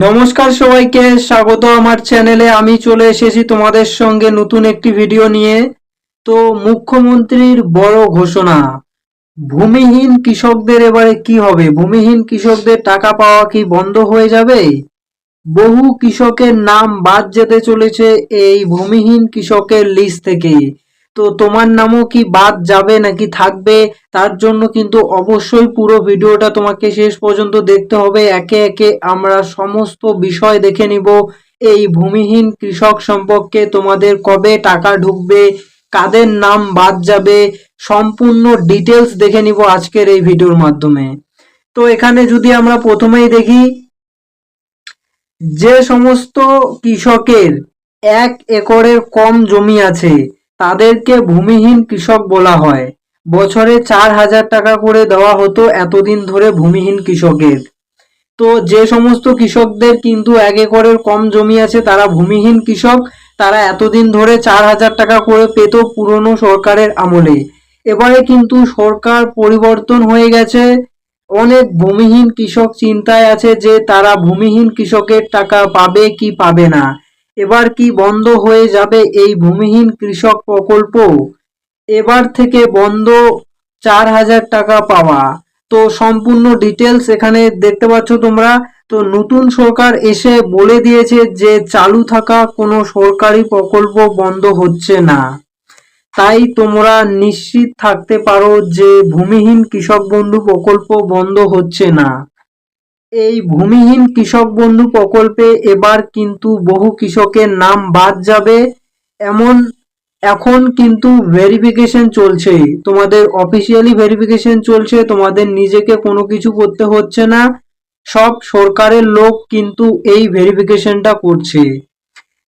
নমস্কার সবাইকে স্বাগত আমার চ্যানেলে। আমি চলে এসেছি তোমাদের সঙ্গে নতুন একটি ভিডিও নিয়ে। তো মুখ্যমন্ত্রীর বড় ঘোষণা, ভূমিহীন কৃষকদের এবারে কি হবে? ভূমিহীন কৃষকদের টাকা পাওয়া কি বন্ধ হয়ে যাবে? বহু কৃষকের নাম বাদ যেতে চলেছে এই ভূমিহীন কৃষকের লিস্ট থেকে। তো তোমার নামও কি বাদ যাবে নাকি থাকবে? তার জন্য কিন্তু অবশ্যই পুরো ভিডিওটা তোমাকে শেষ পর্যন্ত দেখতে হবে। একে একে আমরা সমস্ত বিষয় দেখে নিব। এই ভূমিহীন কৃষক সম্পর্কে তোমাদের কবে টাকা ঢুকবে, কাদের নাম বাদ যাবে, সম্পূর্ণ ডিটেলস দেখে নিব আজকের এই ভিডিওর মাধ্যমে। তো এখানে যদি আমরা প্রথমেই দেখি, যে সমস্ত কৃষকের 1 একরের কম জমি আছে তাদেরকে ভূমিহীন কৃষক বলা হয়। বছরে 4,000 টাকা করে দেওয়া হতো এতদিন ধরে ভূমিহীন কৃষকের। তো যে সমস্ত কৃষকদের কিন্তু 1 একরের কম জমি আছে তারা ভূমিহীন কৃষক, তারা এতদিন ধরে 4,000 টাকা করে পেত পুরনো সরকারের আমলে। এবারে কিন্তু সরকার পরিবর্তন হয়ে গেছে। অনেক ভূমিহীন কৃষক চিন্তায় আছে যে তারা ভূমিহীন কৃষকের টাকা পাবে কি পাবে না। এবার কি বন্ধ হয়ে যাবে এই ভূমিহীন কৃষক প্রকল্প? এবার থেকে বন্ধ 4,000 টাকা পাওয়া। তো সম্পূর্ণ ডিটেলস এখানে দেখতে পাচ্ছ তোমরা। তো নতুন সরকার এসে বলে দিয়েছে যে চালু থাকা কোনো সরকারি প্রকল্প বন্ধ হচ্ছে না। তাই তোমরা নিশ্চিত থাকতে পারো যে ভূমিহীন কৃষক বন্ধু প্রকল্প বন্ধ হচ্ছে না। এই ভূমিহীন কৃষক বন্ধু প্রকল্পে এবার কিন্তু বহু কৃষকের নাম বাদ যাবে। এমন এখন কিন্তু ভেরিফিকেশন চলছে, তোমাদের অফিসিয়ালি ভেরিফিকেশন চলছে, তোমাদের নিজেকে কোনো কিছু করতে হচ্ছে না। সব সরকারের লোক কিন্তু এই ভেরিফিকেশনটা করছে।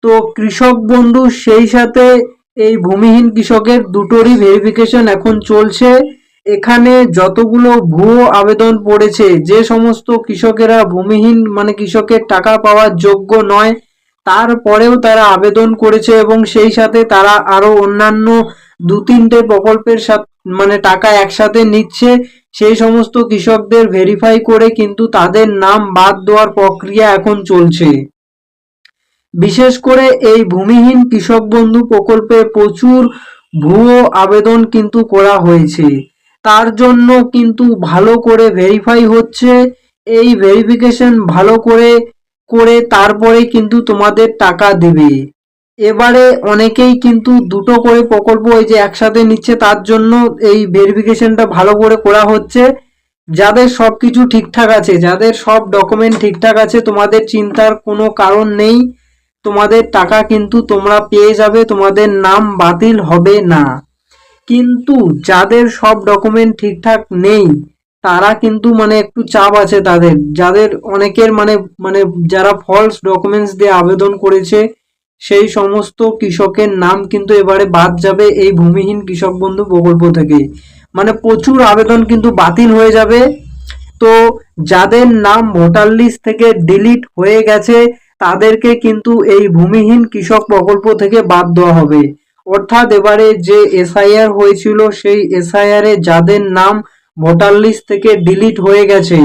তো কৃষক বন্ধু সেই সাথে এই ভূমিহীন কৃষকের দুটোরই ভেরিফিকেশন এখন চলছে। এখানে যতগুলো ভুয়ো আবেদন পড়েছে, যে সমস্ত কৃষকেরা ভূমিহীন মানে কৃষকের টাকা পাওয়ার যোগ্য নয়, তারপরেও তারা আবেদন করেছে এবং সেই সাথে তারা আরো অন্যান্য 2-3টে প্রকল্পের সাথে মানে টাকা একসাথে নিচ্ছে, সেই সমস্ত কৃষকদের ভেরিফাই করে কিন্তু তাদের নাম বাদ দেওয়ার প্রক্রিয়া এখন চলছে। বিশেষ করে এই ভূমিহীন কৃষক বন্ধু প্রকল্পে প্রচুর ভুয়ো আবেদন কিন্তু করা হয়েছে। তার জন্য কিন্তু ভালো করে ভেরিফাই হচ্ছে। এই ভেরিফিকেশন ভালো করে করে তারপরে কিন্তু তোমাদের টাকা দিবে। এবারে অনেকেই কিন্তু দুটো করে প্রকল্প এই যে একসাথে নিচ্ছে, তার জন্য এই ভেরিফিকেশনটা ভালো করে করা হচ্ছে। যাদের সবকিছু ঠিকঠাক আছে, যাদের সব ডকুমেন্ট ঠিকঠাক আছে, তোমাদের চিন্তার কোনো কারণ নেই। তোমাদের টাকা কিন্তু তোমরা পেয়ে যাবে, তোমাদের নাম বাতিল হবে না। কিন্তু যাদের সব ডকুমেন্ট ঠিকঠাক নেই তারা কিন্তু মানে একটু চাপ আছে তাদের, যাদের অনেকের মানে মানে যারা ফলস ডকুমেন্টস দিয়ে আবেদন করেছে সেই সমস্ত কৃষকের নাম কিন্তু এবারে বাদ যাবে এই ভূমিহীন কৃষক বন্ধু প্রকল্প থেকে। মানে প্রচুর আবেদন কিন্তু বাতিল হয়ে যাবে। তো যাদের নাম ভোটার লিস্ট থেকে ডিলিট হয়ে গেছে তাদেরকে কিন্তু এই ভূমিহীন কৃষক প্রকল্প থেকে বাদ দেওয়া হবে। অর্থাৎ এবারে যে এসআইআর হয়েছিল সেই এসআইআর এ যাদের নাম ভোটার লিস্ট থেকে ডিলিট হয়ে গেছে,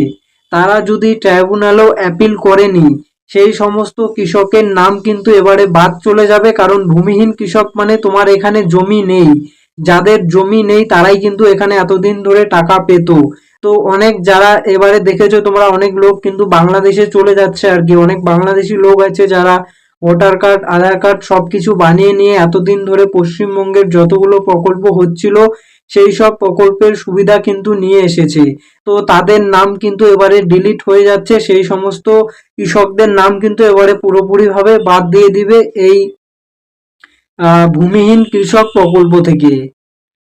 তারা যদি ট্রাইব্যুনালেও অ্যাপিল করেনি, সেই সমস্ত কৃষকের নাম কিন্তু এবারে বাদ চলে যাবে। কারণ ভূমিহীন কৃষক মানে তোমার এখানে জমি নেই, যাদের জমি নেই তারাই কিন্তু এখানে এতদিন ধরে টাকা পেত। তো অনেক যারা এবারে দেখেছো তোমরা, অনেক লোক কিন্তু বাংলাদেশে চলে যাচ্ছে আর কি। অনেক বাংলাদেশি লোক আছে যারা ভোটার কার্ড আধার কার্ড সবকিছু বানিয়ে নিয়ে এতদিন ধরে পশ্চিমবঙ্গের যতগুলো প্রকল্প হচ্ছিল সেই সব প্রকল্পের সুবিধা কিন্তু নিয়ে এসেছে। তো তাদের নাম কিন্তু এবারে ডিলিট হয়ে যাচ্ছে, সেই সমস্ত কৃষকদের নাম কিন্তু এবারে পুরোপুরিভাবে বাদ দিয়ে দিবে এই ভূমিহীন কৃষক প্রকল্প থেকে।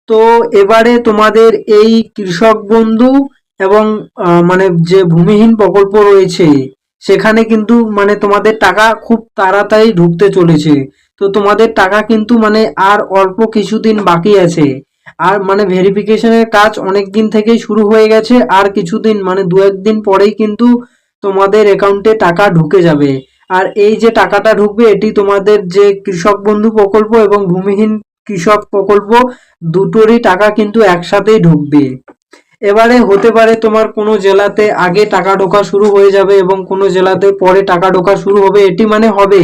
তো এবারে তোমাদের এই কৃষক বন্ধু এবং মানে যে ভূমিহীন প্রকল্প রয়েছে সেখানে কিন্তু মানে তোমাদের টাকা খুব তাড়াতাড়ি ঢুকতে চলেছে। তো তোমাদের টাকা কিন্তু মানে আর অল্প কিছুদিন বাকি আছে। আর মানে ভেরিফিকেশনের কাজ অনেক দিন থেকেই শুরু হয়ে গেছে, আর কিছুদিন মানে 2-1 দিন পরেই কিন্তু তোমাদের অ্যাকাউন্টে টাকা ঢুকে যাবে। আর এই যে টাকাটা ঢুকবে এটি তোমাদের যে কৃষক বন্ধু প্রকল্প এবং ভূমিহীন কৃষক প্রকল্প দুটোরই টাকা কিন্তু একসাথেই ঢুকবে। এবারে হতে পারে তোমার কোনো জেলাতে আগে টাকা ঢোকা শুরু হয়ে যাবে এবং কোনো জেলাতে পরে টাকা ঢোকা শুরু হবে, এটি মানে হবে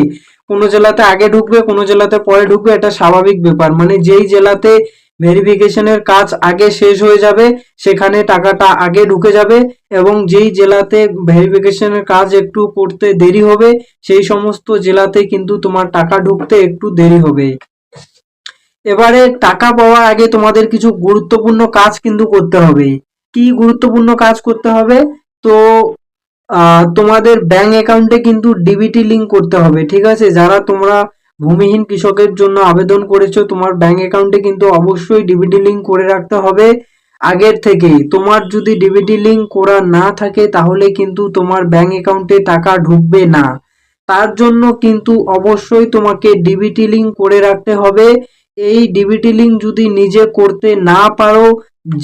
কোনো জেলাতে আগে ঢুকবে কোনো জেলাতে পরে ঢুকবে, এটা স্বাভাবিক ব্যাপার। মানে যেই জেলাতে ভেরিফিকেশনের কাজ আগে শেষ হয়ে যাবে সেখানে টাকাটা আগে ঢুকে যাবে, এবং যেই জেলাতে ভেরিফিকেশনের কাজ একটু করতে দেরি হবে সেই সমস্ত জেলাতে কিন্তু তোমার টাকা ঢুকতে একটু দেরি হবে। এবারে টাকা পাওয়ার আগে তোমাদের কিছু গুরুত্বপূর্ণ কাজ কিন্তু করতে হবে। কি গুরুত্বপূর্ণ কাজ করতে হবে? তো তোমাদের ব্যাংক অ্যাকাউন্টে কিন্তু ডিবিটি লিংক করতে হবে, ঠিক আছে? যারা তোমরা ভূমিহীন কৃষকের জন্য আবেদন করেছো তোমার ব্যাংক অ্যাকাউন্টে কিন্তু অবশ্যই ডিবিটি লিংক করে রাখতে হবে আগের থেকেই। তোমার যদি ডিবিটি লিংক করা না থাকে তাহলে কিন্তু তোমার ব্যাংক অ্যাকাউন্টে টাকা ঢুকবে না। তার জন্য কিন্তু অবশ্যই তোমাকে ডিবিটি লিংক করে রাখতে হবে। এই ডিবিটি লিংক যদি নিজে করতে না পারো,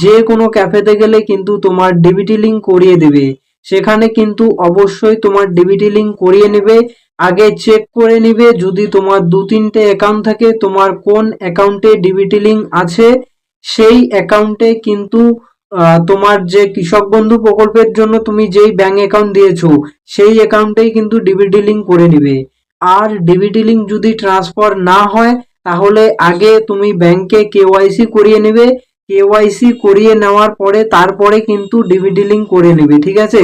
যে কোনো ক্যাফেতে গেলে কিন্তু তোমার ডিবিটি লিংক করিয়ে দেবে। সেখানে কিন্তু অবশ্যই তোমার ডিবিটি লিংক করিয়ে নেবে। আগে চেক করে নিবে যদি তোমার 2-3টে অ্যাকাউন্ট থাকে তোমার কোন অ্যাকাউন্টে ডিবিটি লিংক আছে, সেই অ্যাকাউন্টে কিন্তু তোমার যে কৃষক বন্ধু প্রকল্পের জন্য তুমি যেই ব্যাংক অ্যাকাউন্ট দিয়েছো সেই অ্যাকাউন্টেই কিন্তু ডিবিটি লিংক করে নিবে। আর ডিবিটি লিংক যদি ট্রান্সফার না হয় তাহলে আগে তুমি ব্যাংকে কেওয়াইসি করিয়ে নেবে। কেওয়াইসি করিয়ে নেওয়ার পরে তারপরে কিন্তু ডিবিটি লিংক করে নেবে, ঠিক আছে?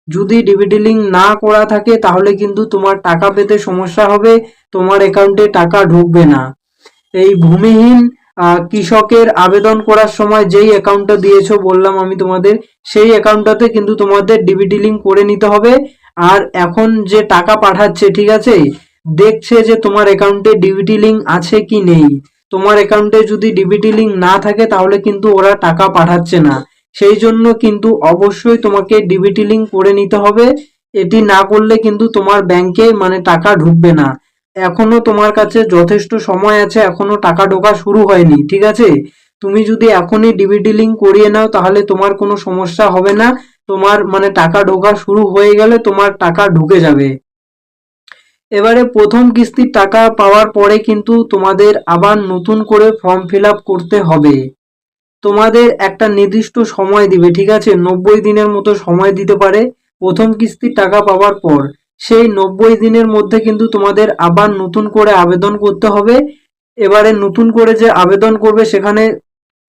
যদি ডিবিটি লিংক না করা থাকে তাহলে কিন্তু তোমার টাকা পেতে সমস্যা হবে, তোমার অ্যাকাউন্টে টাকা ঢুকবে না। এই ভূমিহীন কৃষকের আবেদন করার সময় যেই অ্যাকাউন্টটা দিয়েছো বললাম আমি তোমাদের, সেই অ্যাকাউন্টটাতে কিন্তু তোমাদের ডিবিটি লিংক করে নিতে হবে। আর এখন যে টাকা পাঠাচ্ছে, ঠিক আছে, দেখছে যে তোমার অ্যাকাউন্টে ডিবিটি লিংক আছে কি নেই। তোমার অ্যাকাউন্টে যদি ডিবিটি লিংক না থাকে তাহলে কিন্তু ওরা টাকা পাঠাচ্ছে না। সেই জন্য কিন্তু অবশ্যই তোমাকে ডিবিটি লিংক করে নিতে হবে। এটি না করলে কিন্তু তোমার ব্যাংকে মানে টাকা ঢুকবে না। এখনো তোমার কাছে যথেষ্ট সময় আছে, এখনো টাকা ঢোকা শুরু হয়নি, ঠিক আছে? তুমি যদি এখনই ডিবিটি লিংক করিয়ে নাও তাহলে তোমার কোনো সমস্যা হবে না। তোমার মানে টাকা ঢোকা শুরু হয়ে গেলে তোমার টাকা ঢুকে যাবে। এবারে প্রথম কিস্তির টাকা পাওয়ার পরে কিন্তু তোমাদের আবার নতুন করে ফর্ম ফিল আপ করতে হবে। তোমাদের একটা নির্দিষ্ট সময় দিবে, ঠিক আছে? 90 দিনের মতো সময় দিতে পারে প্রথম কিস্তির টাকা পাওয়ার পর। সেই 90 দিনের মধ্যে কিন্তু তোমাদের আবার নতুন করে আবেদন করতে হবে। এবারে নতুন করে যে আবেদন করবে সেখানে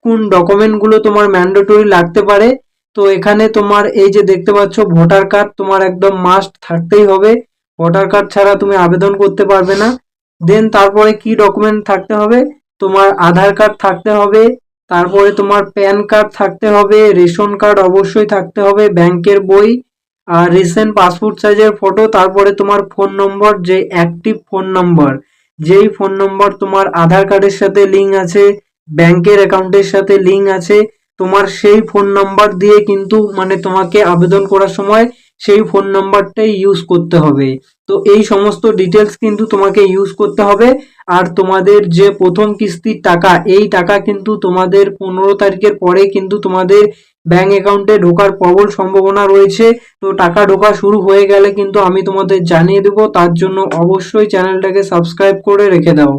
কোন ডকুমেন্টগুলো তোমার ম্যান্ডেটরি লাগতে পারে, তো এখানে তোমার এই যে দেখতে পাচ্ছ ভোটার কার্ড তোমার একদম মাস্ট থাকতেই হবে। ভোটার কার্ড ছাড়া তুমি আবেদন করতে পারবে না। দেন তারপরে কি ডকুমেন্ট থাকতে হবে? তোমার আধার কার্ড থাকতে হবে, তারপরে তোমার প্যান কার্ড থাকতে হবে, রেশন কার্ড অবশ্যই থাকতে হবে, ব্যাংকের বই, আর রিসেন্ট পাসপোর্ট সাইজের ফটো, তারপরে তোমার ফোন নম্বর, যে অ্যাক্টিভ ফোন নম্বর, যেই ফোন নম্বর তোমার আধার কার্ডের সাথে লিঙ্ক আছে, ব্যাংকের অ্যাকাউন্টের সাথে লিঙ্ক আছে, তোমার সেই ফোন নাম্বার দিয়ে কিন্তু মানে তোমাকে আবেদন করার সময় সেই ফোন নাম্বারটাই ইউজ করতে হবে। তো এই সমস্ত ডিটেলস কিন্তু তোমাকে ইউজ করতে হবে। আর তোমাদের যে প্রথম কিস্তির টাকা, এই টাকা কিন্তু তোমাদের 15 তারিখের পরে কিন্তু তোমাদের ব্যাংক অ্যাকাউন্টে ঢোকার প্রবল সম্ভাবনা রয়েছে। তো টাকা ঢোকা শুরু হয়ে গেলে কিন্তু আমি তোমাদের জানিয়ে দেবো, তার জন্য অবশ্যই চ্যানেলটাকে সাবস্ক্রাইব করে রেখে দাও।